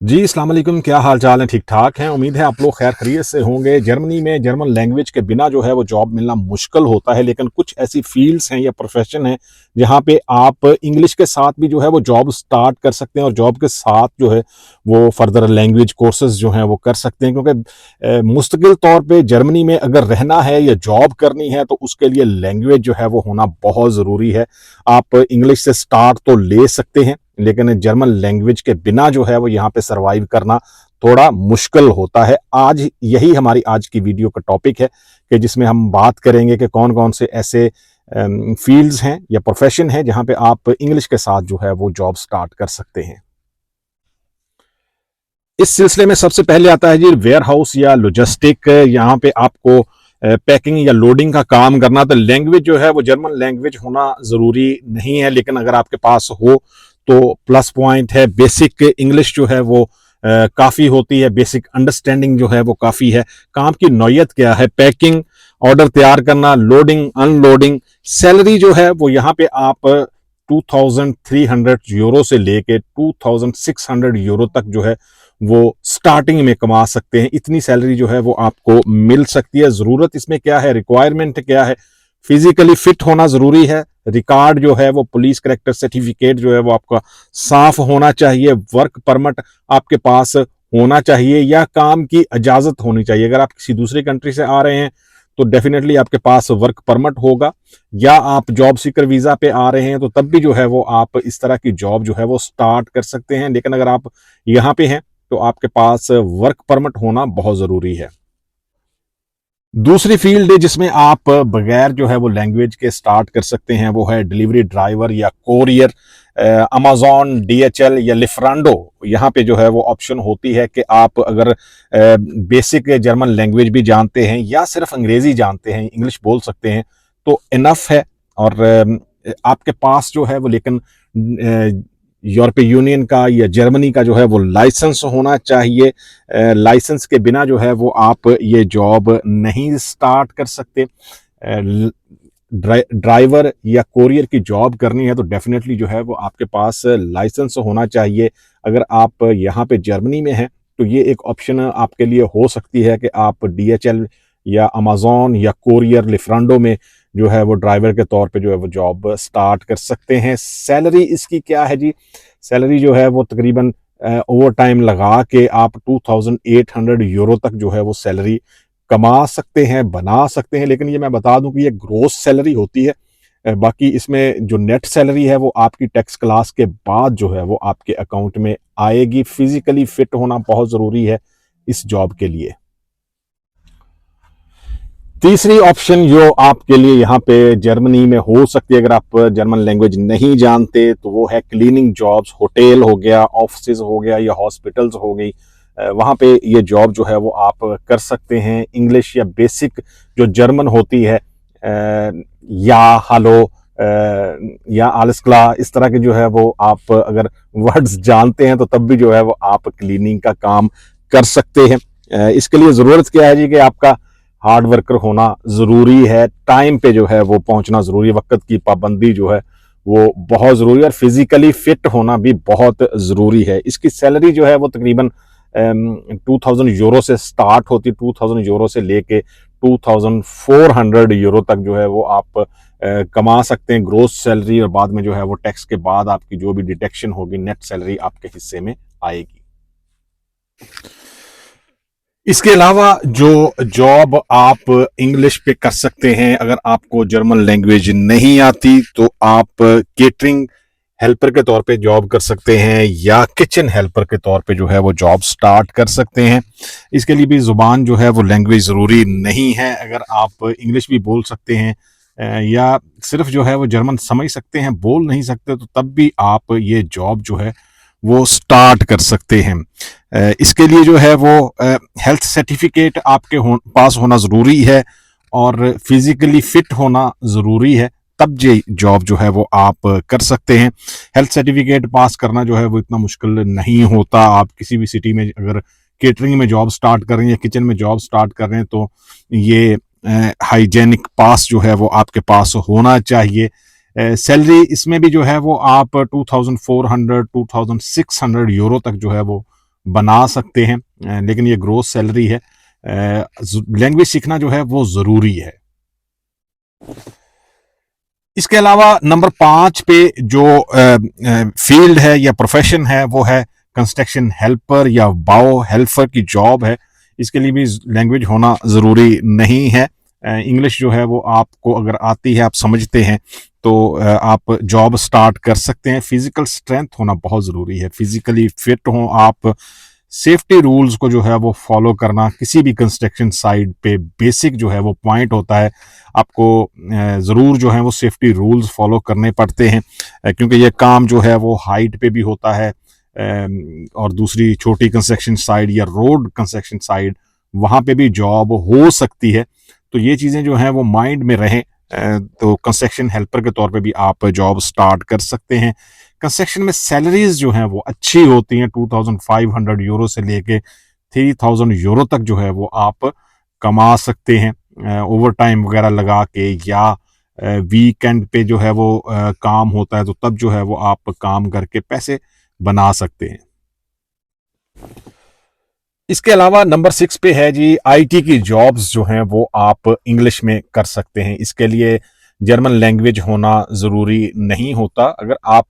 जी, अस्सलाम वालेकुम। क्या हाल चाल है? ठीक ठाक हैं। उम्मीद है आप लोग खैर खैरियत से होंगे। जर्मनी में जर्मन लैंग्वेज के बिना जो है वो जॉब मिलना मुश्किल होता है, लेकिन कुछ ऐसी फील्ड्स हैं या प्रोफेशन हैं जहाँ पे आप इंग्लिश के साथ भी जो है वो जॉब स्टार्ट कर सकते हैं और जॉब के साथ जो है वो फर्दर लैंग्वेज कोर्सेज जो हैं वो कर सकते हैं, क्योंकि मुस्तकिल तौर पे जर्मनी में अगर रहना है या जॉब करनी है तो उसके लिए लैंग्वेज जो है वो होना बहुत ज़रूरी है। आप इंग्लिश से स्टार्ट तो ले सकते हैं, लेकिन जर्मन लैंग्वेज के बिना जो है वो यहाँ पे सरवाइव करना थोड़ा मुश्किल होता है। आज यही हमारी आज की वीडियो का टॉपिक है कि जिसमें हम बात करेंगे कि कौन कौन से ऐसे फील्ड्स हैं या प्रोफेशन हैं जहाँ पे आप इंग्लिश के साथ जो है वो जॉब स्टार्ट कर सकते हैं। इस सिलसिले में सबसे पहले आता है जी वेयर हाउस या लॉजिस्टिक। यहाँ पे आपको पैकिंग या लोडिंग का काम करना, तो लैंग्वेज जो है वो जर्मन लैंग्वेज होना ज़रूरी नहीं है, लेकिन अगर आपके पास हो तो प्लस पॉइंट है। बेसिक इंग्लिश जो है वो काफ़ी होती है, बेसिक अंडरस्टैंडिंग जो है वो काफ़ी है। काम की नौयत क्या है? पैकिंग, ऑर्डर तैयार करना, लोडिंग, अनलोडिंग। सैलरी जो है वो यहाँ पे आप 2300 यूरो से लेके 2600 यूरो तक जो है वो स्टार्टिंग में कमा सकते हैं। इतनी सैलरी जो है वो आपको मिल सकती है। ज़रूरत इसमें क्या है, रिक्वायरमेंट क्या है? फिजिकली फिट होना ज़रूरी है। रिकॉर्ड जो है वो पुलिस करेक्टर सर्टिफिकेट जो है वो आपका साफ होना चाहिए। वर्क परमिट आपके पास होना चाहिए या काम की इजाज़त होनी चाहिए। अगर आप किसी दूसरी कंट्री से आ रहे हैं तो डेफिनेटली आपके पास वर्क परमिट होगा, या आप जॉब सीकर वीज़ा पे आ रहे हैं तो तब भी जो है वो आप इस तरह की जॉब जो है वो स्टार्ट कर सकते हैं। लेकिन अगर आप यहाँ पे हैं तो आपके पास वर्क परमिट होना बहुत ज़रूरी है। दूसरी फील्ड जिसमें आप बगैर जो है वो लैंग्वेज के स्टार्ट कर सकते हैं वो है डिलीवरी ड्राइवर या कोरियर। अमेजॉन, डीएचएल या लिफ्रांडो, यहाँ पे जो है वो ऑप्शन होती है कि आप अगर बेसिक जर्मन लैंग्वेज भी जानते हैं या सिर्फ अंग्रेजी जानते हैं, इंग्लिश बोल सकते हैं तो इनफ है। और आपके पास जो है वो लेकिन यूरोपीय यूनियन का या जर्मनी का जो है वो लाइसेंस होना चाहिए। लाइसेंस के बिना जो है वो आप ये जॉब नहीं स्टार्ट कर सकते। ड्राइवर या कोरियर की जॉब करनी है तो डेफिनेटली जो है वो आपके पास लाइसेंस होना चाहिए। अगर आप यहाँ पे जर्मनी में हैं तो ये एक ऑप्शन आपके लिए हो सकती है कि आप डीएचएल या अमेजॉन या कोरियर लिफ्रांडो में जो है वो ड्राइवर के तौर पे जो है वो जॉब स्टार्ट कर सकते हैं। सैलरी इसकी क्या है जी? सैलरी जो है वो तकरीबन ओवर टाइम लगा के आप 2800 यूरो तक जो है वो सैलरी कमा सकते हैं, बना सकते हैं। लेकिन ये मैं बता दूं कि ये ग्रोस सैलरी होती है। बाकी इसमें जो नेट सैलरी है वो आपकी टैक्स क्लास के बाद जो है वो आपके अकाउंट में आएगी। फिजिकली फिट होना बहुत ज़रूरी है इस जॉब के लिए। तीसरी ऑप्शन जो आपके लिए यहाँ पे जर्मनी में हो सकती है अगर आप जर्मन लैंग्वेज नहीं जानते तो वो है क्लीनिंग जॉब्स। होटल हो गया, ऑफिस हो गया या हॉस्पिटल्स हो गई, वहाँ पे ये जॉब जो है वो आप कर सकते हैं। इंग्लिश या बेसिक जो जर्मन होती है, या हेलो या आलिस क्ला, इस तरह के जो है वो आप अगर वर्ड्स जानते हैं तो तब भी जो है वो आप क्लीनिंग का काम कर सकते हैं। इसके लिए ज़रूरत क्या है जी कि आपका हार्ड वर्कर होना ज़रूरी है। टाइम पे जो है वो पहुंचना ज़रूरी है। वक्त की पाबंदी जो है वो बहुत ज़रूरी है और फिजिकली फिट होना भी बहुत ज़रूरी है। इसकी सैलरी जो है वो तकरीबन 2000 यूरो से स्टार्ट होती है। 2000 यूरो से लेके 2400 यूरो तक जो है वो आप कमा सकते हैं ग्रोस सैलरी, और बाद में जो है वो टैक्स के बाद आपकी जो भी डिडक्शन होगी नेट सैलरी आपके हिस्से में आएगी। इसके अलावा जो जॉब आप इंग्लिश पे कर सकते हैं, अगर आपको जर्मन लैंग्वेज नहीं आती तो आप केटरिंग हेल्पर के तौर पे जॉब कर सकते हैं या किचन हेल्पर के तौर पे जो है वो जॉब स्टार्ट कर सकते हैं। इसके लिए भी ज़ुबान जो है वो लैंग्वेज ज़रूरी नहीं है। अगर आप इंग्लिश भी बोल सकते हैं या सिर्फ जो है वो जर्मन समझ सकते हैं, बोल नहीं सकते, तो तब भी आप ये जॉब जो है वो स्टार्ट कर सकते हैं। इसके लिए जो है वो हेल्थ सर्टिफिकेट आपके पास होना ज़रूरी है और फिजिकली फिट होना ज़रूरी है, तब ये जॉब जो है वो आप कर सकते हैं। हेल्थ सर्टिफिकेट पास करना जो है वो इतना मुश्किल नहीं होता। आप किसी भी सिटी में अगर केटरिंग में जॉब स्टार्ट कर रहे हैं या किचन में जॉब स्टार्ट कर रहे हैं तो ये हाइजेनिक पास जो है वो आपके पास होना चाहिए। सैलरी इसमें भी जो है वो आप 2400 2600 यूरो तक जो है वो बना सकते हैं, लेकिन ये ग्रोस सैलरी है। लैंग्वेज सीखना जो है वो ज़रूरी है। इसके अलावा नंबर 5 पे जो फील्ड है या प्रोफेशन है वो है कंस्ट्रक्शन हेल्पर या बायो हेल्पर की जॉब है। इसके लिए भी लैंग्वेज होना ज़रूरी नहीं है। इंग्लिश जो है वो आपको अगर आती है, आप समझते हैं, तो आप जॉब स्टार्ट कर सकते हैं। फिजिकल स्ट्रेंथ होना बहुत ज़रूरी है, फिजिकली फिट हो आप। सेफ्टी रूल्स को जो है वो फॉलो करना किसी भी कंस्ट्रक्शन साइट पे बेसिक जो है वो पॉइंट होता है। आपको ज़रूर जो है वो सेफ्टी रूल्स फॉलो करने पड़ते हैं, क्योंकि ये काम जो है वो हाइट पे भी होता है, और दूसरी छोटी कंस्ट्रक्शन साइट या रोड कंस्ट्रक्शन साइट, वहाँ पे भी जॉब हो सकती है। तो ये चीज़ें जो हैं वो माइंड में रहें, तो कंस्ट्रक्शन हेल्पर के तौर पे भी आप जॉब स्टार्ट कर सकते हैं। कंस्ट्रक्शन में सैलरीज जो हैं वो अच्छी होती हैं, 2500 यूरो से लेके 3000 यूरो तक जो है वो आप कमा सकते हैं, ओवर टाइम वगैरह लगा के, या वीकेंड पे जो है वो काम होता है, तो तब जो है वो आप काम करके पैसे बना सकते हैं। इसके अलावा नंबर 6 पे है जी, आईटी की जॉब्स जो हैं वो आप इंग्लिश में कर सकते हैं। इसके लिए जर्मन लैंग्वेज होना ज़रूरी नहीं होता। अगर आप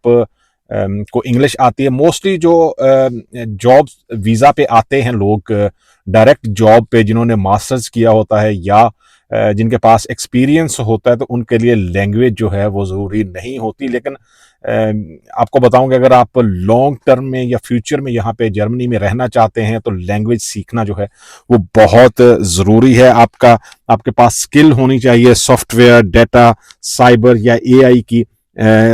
को इंग्लिश आती है, मोस्टली जो जॉब वीज़ा पे आते हैं लोग, डायरेक्ट जॉब पे, जिन्होंने मास्टर्स किया होता है या जिनके पास एक्सपीरियंस होता है, तो उनके लिए लैंग्वेज जो है वो ज़रूरी नहीं होती। लेकिन आपको बताऊं कि अगर आप लॉन्ग टर्म में या फ्यूचर में यहाँ पे जर्मनी में रहना चाहते हैं, तो लैंग्वेज सीखना जो है वो बहुत ज़रूरी है। आपके पास स्किल होनी चाहिए सॉफ्टवेयर, डेटा, साइबर या एआई की,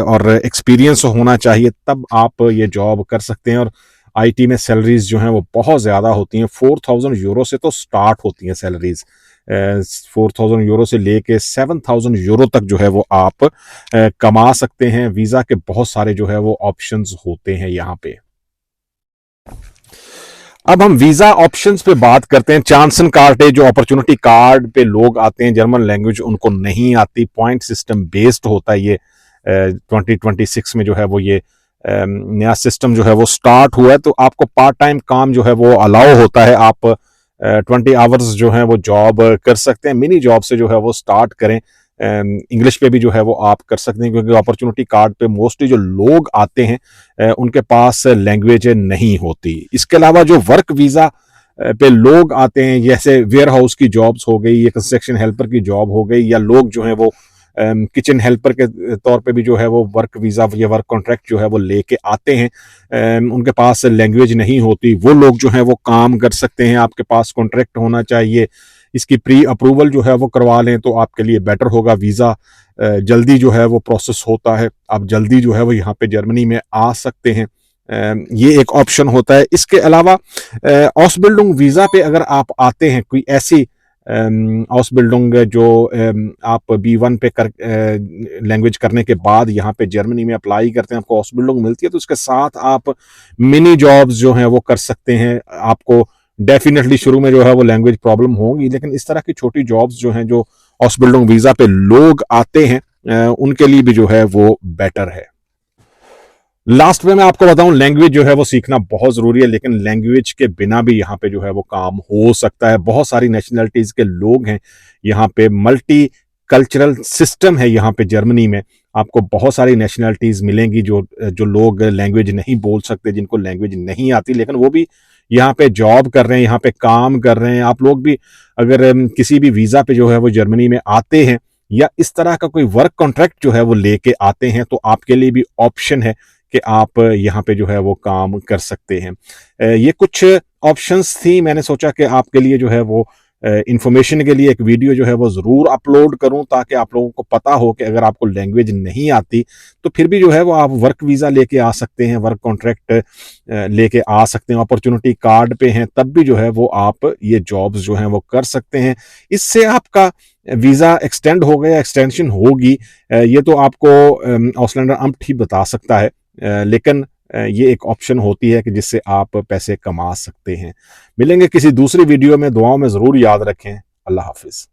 और एक्सपीरियंस होना चाहिए, तब आप ये जॉब कर सकते हैं। और आईटी में सैलरीज जो हैं वो बहुत ज़्यादा होती हैं, 4000 यूरो से तो स्टार्ट होती हैं सैलरीज। 4000 यूरो से लेके 7000 यूरो तक जो है वो आप कमा सकते हैं। वीज़ा के बहुत सारे जो है वो ऑप्शंस होते हैं यहाँ पे। अब हम वीजा ऑप्शंस पे बात करते हैं। चांसन कार्ड है, जो अपॉर्चुनिटी कार्ड पे लोग आते हैं, जर्मन लैंग्वेज उनको नहीं आती, पॉइंट सिस्टम बेस्ड होता है। ये 2026 में जो है वो ये नया सिस्टम जो है वो स्टार्ट हुआ है, तो आपको पार्ट टाइम काम जो है वो अलाउ होता है। आप 20 आवर्स जो है वो जॉब कर सकते हैं। मिनी जॉब से जो है वो स्टार्ट करें। इंग्लिश पे भी जो है वो आप कर सकते हैं, क्योंकि अपॉर्चुनिटी कार्ड पे मोस्टली जो लोग आते हैं उनके पास लैंग्वेज नहीं होती। इसके अलावा जो वर्क वीज़ा पे लोग आते हैं, जैसे वेयर हाउस की जॉब्स हो गई, या कंस्ट्रक्शन हेल्पर की जॉब हो गई, या लोग जो है वो किचन हेल्पर के तौर पे भी जो है वो वर्क वीज़ा या वर्क कॉन्ट्रैक्ट जो है वो लेके आते हैं, उनके पास लैंग्वेज नहीं होती, वो लोग जो है वो काम कर सकते हैं। आपके पास कॉन्ट्रैक्ट होना चाहिए, इसकी प्री अप्रूवल जो है वो करवा लें तो आपके लिए बेटर होगा। वीज़ा जल्दी जो है वो प्रोसेस होता है, आप जल्दी जो है वो यहाँ पे जर्मनी में आ सकते हैं। ये एक ऑप्शन होता है। इसके अलावा ऑसबिल्डिंग वीज़ा पे अगर आप आते हैं, कोई ऐसी ऑसबिल्डिंग जो आप B1 पे कर लैंग्वेज करने के बाद यहाँ पे जर्मनी में अप्लाई करते हैं, आपको ऑसबिल्डिंग मिलती है, तो उसके साथ आप मिनी जॉब्स जो हैं वो कर सकते हैं। आपको डेफिनेटली शुरू में जो है वो लैंग्वेज प्रॉब्लम होगी, लेकिन इस तरह की छोटी जॉब्स जो हैं, जो ऑसबिल्डिंग वीज़ा पे लोग आते हैं, उनके लिए भी जो है वो बेटर है। लास्ट में मैं आपको बताऊं, लैंग्वेज जो है वो सीखना बहुत ज़रूरी है, लेकिन लैंग्वेज के बिना भी यहाँ पे जो है वो काम हो सकता है। बहुत सारी नेशनलिटीज़ के लोग हैं यहाँ पे, मल्टी कल्चरल सिस्टम है यहाँ पे जर्मनी में। आपको बहुत सारी नेशनलिटीज़ मिलेंगी जो जो लोग लैंग्वेज नहीं बोल सकते, जिनको लैंग्वेज नहीं आती, लेकिन वो भी यहाँ पे जॉब कर रहे हैं, यहाँ पे काम कर रहे हैं। आप लोग भी अगर किसी भी वीज़ा पे जो है वो जर्मनी में आते हैं, या इस तरह का कोई वर्क कॉन्ट्रैक्ट जो है वो लेके आते हैं, तो आपके लिए भी ऑप्शन है कि आप यहाँ पे जो है वो काम कर सकते हैं। ये कुछ ऑप्शंस थी, मैंने सोचा कि आपके लिए जो है वो इंफॉर्मेशन के लिए एक वीडियो जो है वो ज़रूर अपलोड करूं, ताकि आप लोगों को पता हो कि अगर आपको लैंग्वेज नहीं आती तो फिर भी जो है वो आप वर्क वीज़ा लेके आ सकते हैं, वर्क कॉन्ट्रैक्ट लेके आ सकते हैं। अपॉर्चुनिटी कार्ड पे हैं तब भी जो है वो आप ये जॉब्स जो हैं वो कर सकते हैं। इससे आपका वीज़ा एक्सटेंड हो गया, एक्सटेंशन होगी, ये तो आपको ऑसलैंडर अम्ट ही बता सकता है, लेकिन ये एक ऑप्शन होती है कि जिससे आप पैसे कमा सकते हैं। मिलेंगे किसी दूसरी वीडियो में, दुआओं में ज़रूर याद रखें। अल्लाह हाफिज़।